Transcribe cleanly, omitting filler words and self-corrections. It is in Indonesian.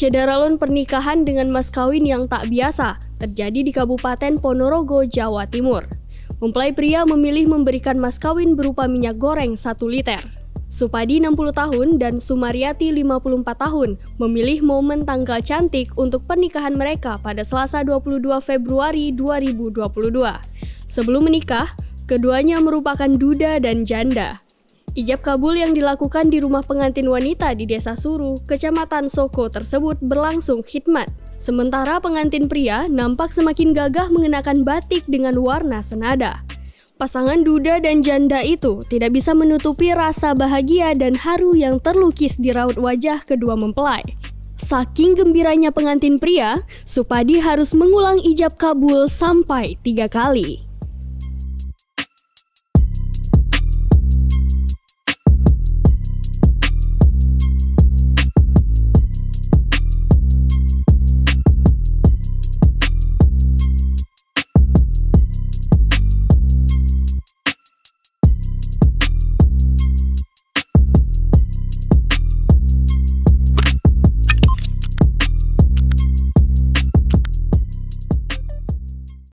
Syederalon pernikahan dengan mas kawin yang tak biasa terjadi di Kabupaten Ponorogo, Jawa Timur. Mempelai pria memilih memberikan mas kawin berupa minyak goreng 1 liter. Supadi 60 tahun dan Sumaryati 54 tahun memilih momen tanggal cantik untuk pernikahan mereka pada Selasa 22 Februari 2022. Sebelum menikah, keduanya merupakan duda dan janda. Ijab kabul yang dilakukan di rumah pengantin wanita di Desa Suru, Kecamatan Soko tersebut berlangsung khidmat. Sementara pengantin pria nampak semakin gagah mengenakan batik dengan warna senada. Pasangan duda dan janda itu tidak bisa menutupi rasa bahagia dan haru yang terlukis di raut wajah kedua mempelai. Saking gembiranya pengantin pria, Supadi harus mengulang ijab kabul sampai 3 kali.